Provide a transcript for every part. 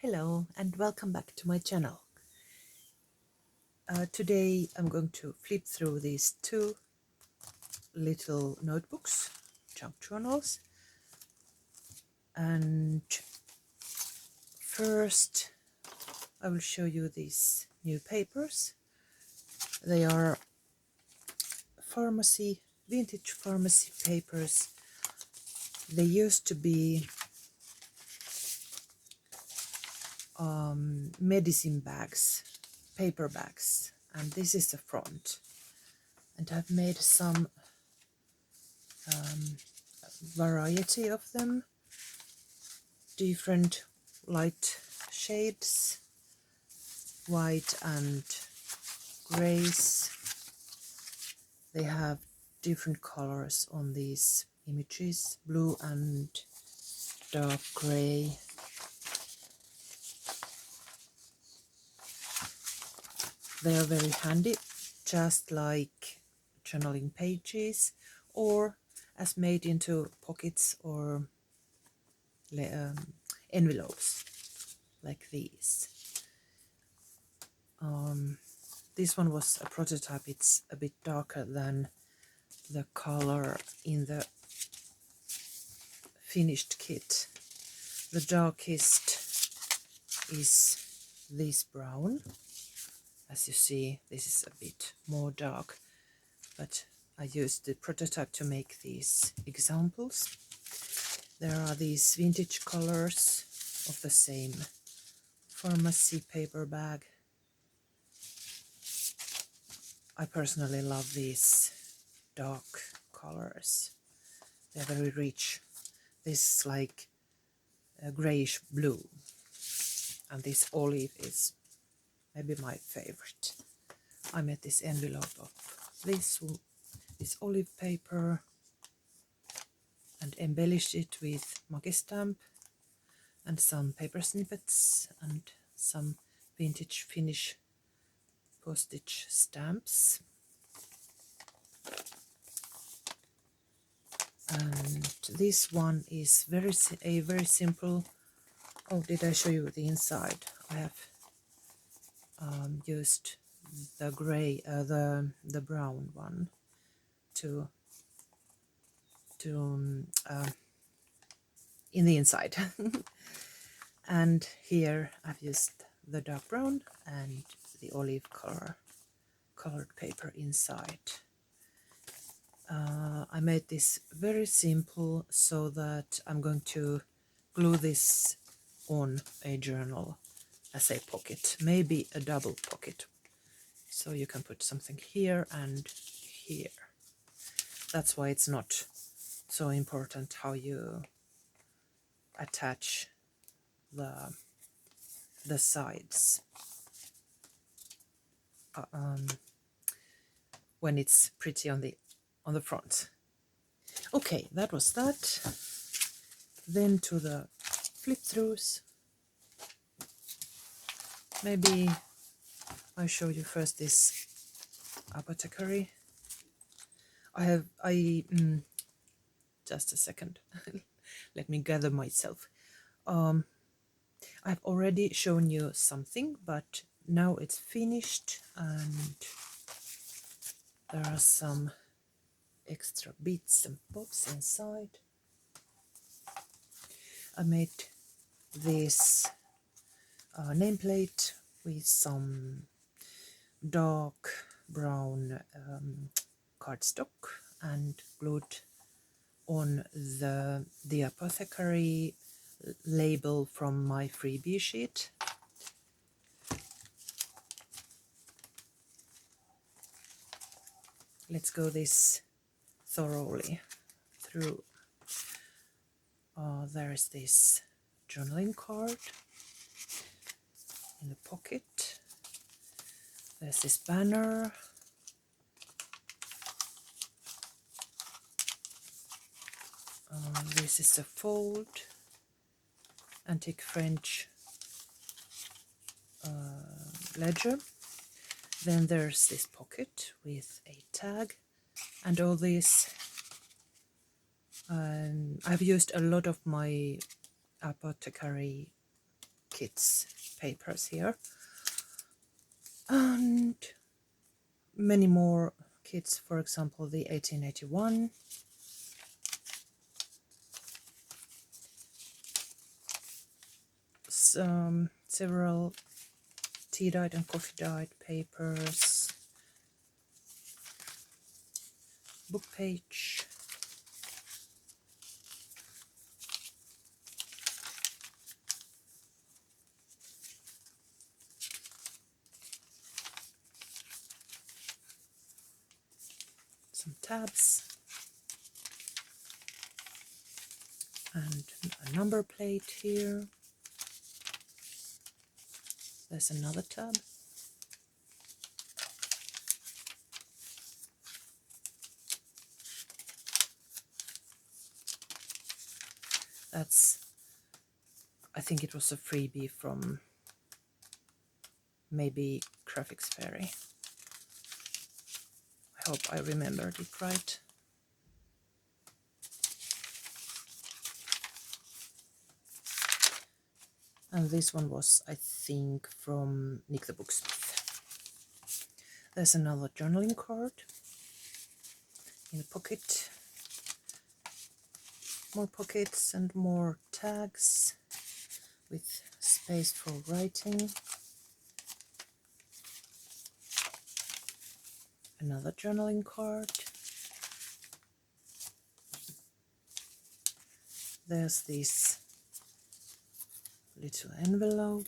Hello and welcome back to my channel. Today I'm going to flip through these two little notebooks, junk journals, and first I will show you these new papers. They are vintage pharmacy papers. They used to be medicine bags, paper bags, and this is the front. And I've made some variety of them, different light shades, white and grays. They have different colors on these images, blue and dark gray. They are very handy, just like journaling pages, or as made into pockets or envelopes like these. This one was a prototype. It's a bit darker than the color in the finished kit. The darkest is this brown. As you see, this is a bit more dark, but I used the prototype to make these examples. There are these vintage colors of the same pharmacy paper bag. I personally love these dark colors. They're very rich. This is like a grayish blue, and this olive is maybe my favorite. I made this envelope of this olive paper and embellished it with Magi stamp and some paper snippets and some vintage Finnish postage stamps. And this one is a very simple. Oh, did I show you the inside? I have used the gray, the brown one to in the inside. And here I've used the dark brown and the olive colored paper inside. I made this very simple so that I'm going to glue this on a journal as a pocket, maybe a double pocket. So you can put something here and here. That's why it's not so important how you attach the sides when it's pretty on the front. Okay, that was that. Then to the flip throughs. Maybe I show you first this Apothecary. Just a second. Let me gather myself. I've already shown you something, but now it's finished and there are some extra bits and bobs inside. I made this nameplate with some dark brown cardstock and glued on the Apothecary label from my freebie sheet. Let's go this thoroughly through. There is this journaling card in the pocket. There's this banner. This is a fold, antique French ledger. Then there's this pocket with a tag and all this. I've used a lot of my Apothecary kits papers here, and many more kits, for example the 1881, several tea dyed and coffee dyed papers, book page, some tabs, and a number plate here. There's another tab. That's, I think it was a freebie from maybe Graphics Fairy. I hope I remembered it right. And this one was, I think, from Nick the Booksmith. There's another journaling card in a pocket. More pockets and more tags with space for writing. Another journaling card. There's this little envelope,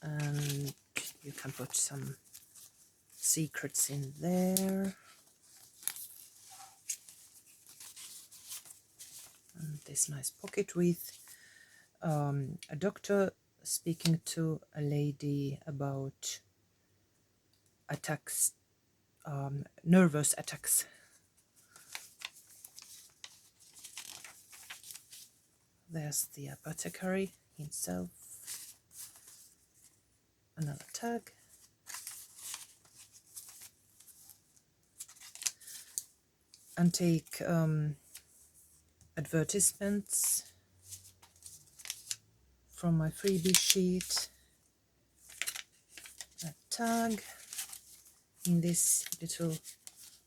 and you can put some secrets in there. And this nice pocket with a doctor speaking to a lady about attacks, nervous attacks. There's the apothecary himself. Another tag. And take advertisements from my freebie sheet. A tag in this little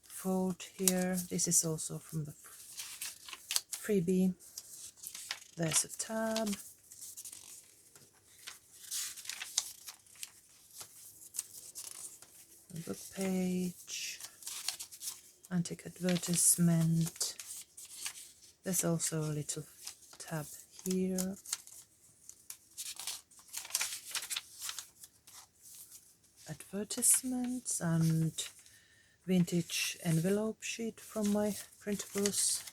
fold here. This is also from the freebie. There's a tab. A book page. Antique advertisement. There's also a little tab here. Advertisements and vintage envelope sheet from my printables.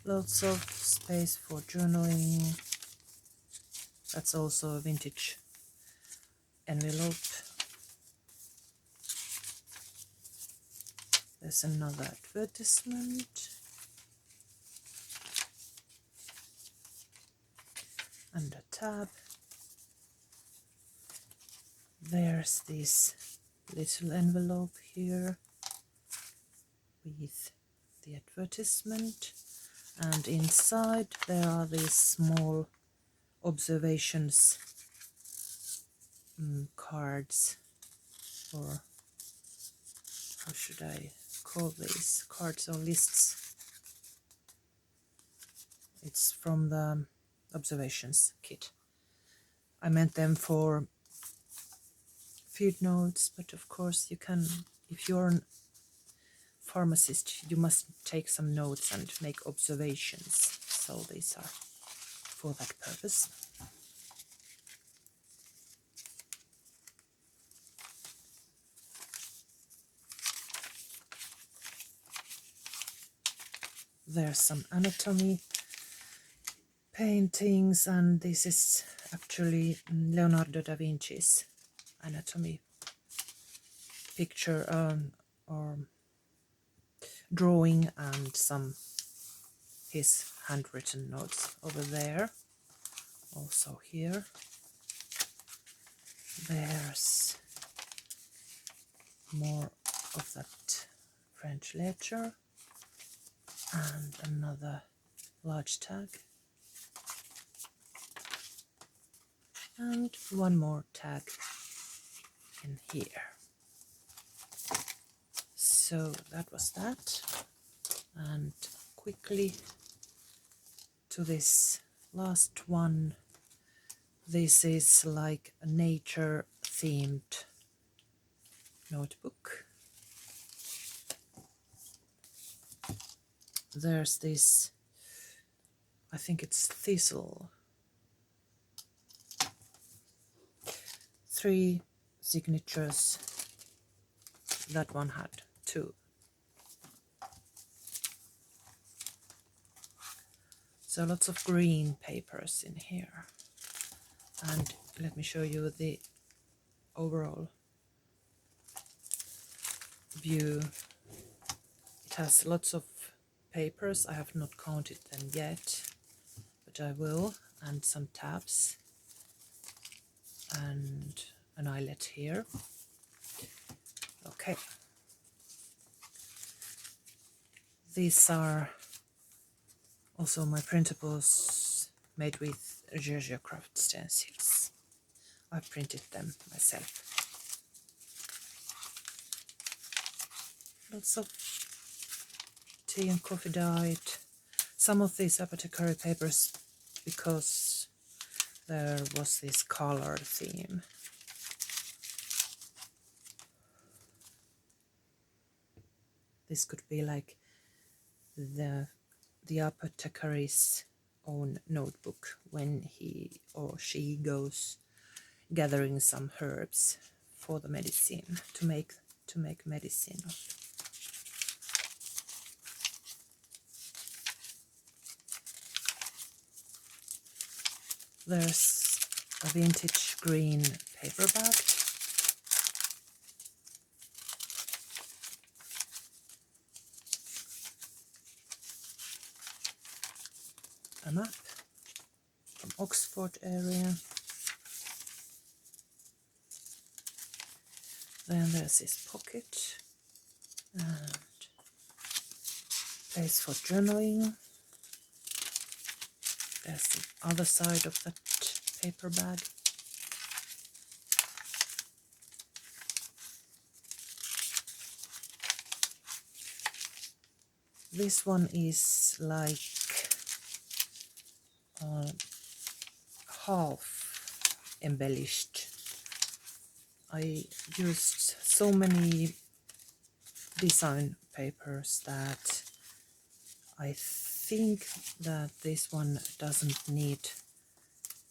Lots of space for journaling. That's also a vintage envelope. There's another advertisement. And a tab. There's this little envelope here with the advertisement, and inside there are these small observations cards, or how should I call these, cards or lists. It's from the observations kit. I meant them for field notes, but of course you can, if you're a pharmacist, you must take some notes and make observations, so these are for that purpose. There's some anatomy paintings, and this is actually Leonardo da Vinci's anatomy picture or drawing, and some his handwritten notes over there. Also here there's more of that French ledger. and another large tag, and one more tag in here. So that was that, and quickly to this last one. This is like a nature themed notebook. There's this, I think it's thistle, 3 signatures. That one had 2. So lots of green papers in here. And let me show you the overall view. It has lots of papers. I have not counted them yet, but I will. And some tabs and an eyelet here. Okay. These are also my printables made with Georgia Craft stencils. I printed them myself. Lots of tea and coffee dyed. Some of these Apothecary papers because there was this color theme. This could be like the apothecary's own notebook when he or she goes gathering some herbs for the medicine to make medicine. There's a vintage green paper bag. A map from Oxford area. Then there's this pocket and place for journaling. There's the other side of that paper bag. This one is like half embellished. I used so many design papers that I think that this one doesn't need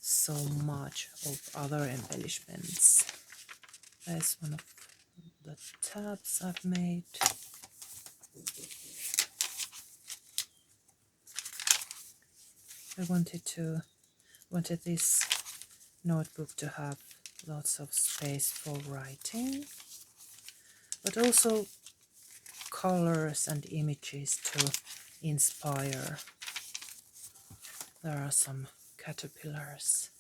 so much of other embellishments. There's one of the tabs I've made. I wanted this notebook to have lots of space for writing, but also colors and images to inspire. There are some caterpillars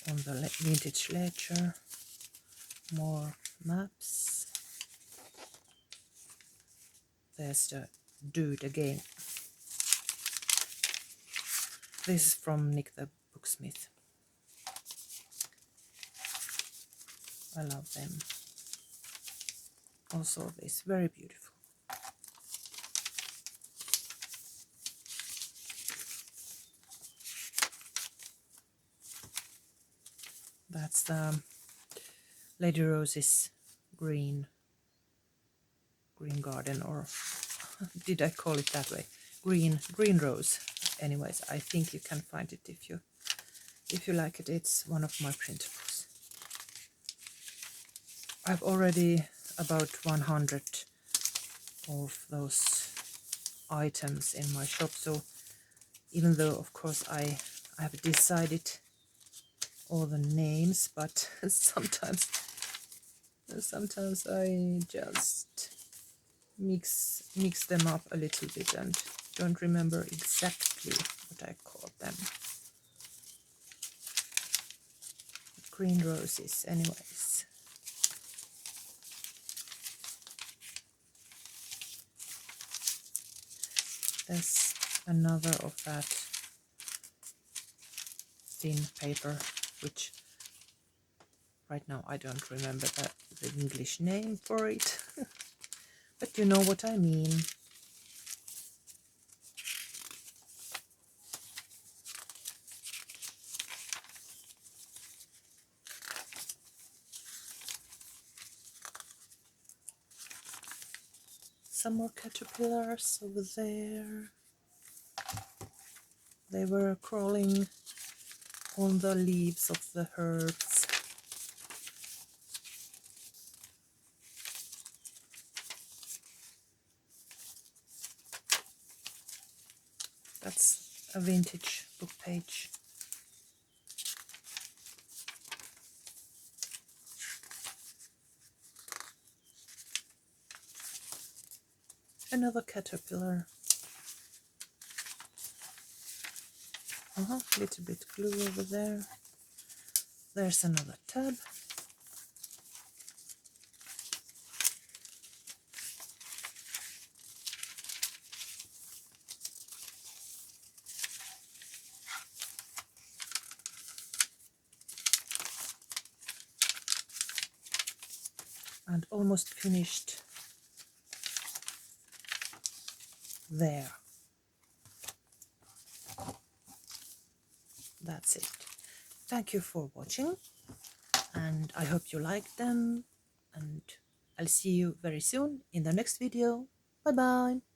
on the vintage ledger, more maps. There's the dude again. This is from Nick the Booksmith. I love them. Also this, very beautiful. That's the Lady Rose's green garden, or did I call it that way? Green rose. Anyways, I think you can find it if you like it. It's one of my printables. I've already about 100 of those items in my shop, so even though of course I have decided all the names, but sometimes I just mix them up a little bit and don't remember exactly what I called them. Green roses, anyways. There's another of that thin paper, which right now I don't remember the English name for it, but you know what I mean. Some more caterpillars over there. They were crawling on the leaves of the herbs. That's a vintage book page. Another caterpillar. Little bit glue over there. There's another tub. And almost finished there. That's it. Thank you for watching, and I hope you liked them, and I'll see you very soon in the next video. Bye bye.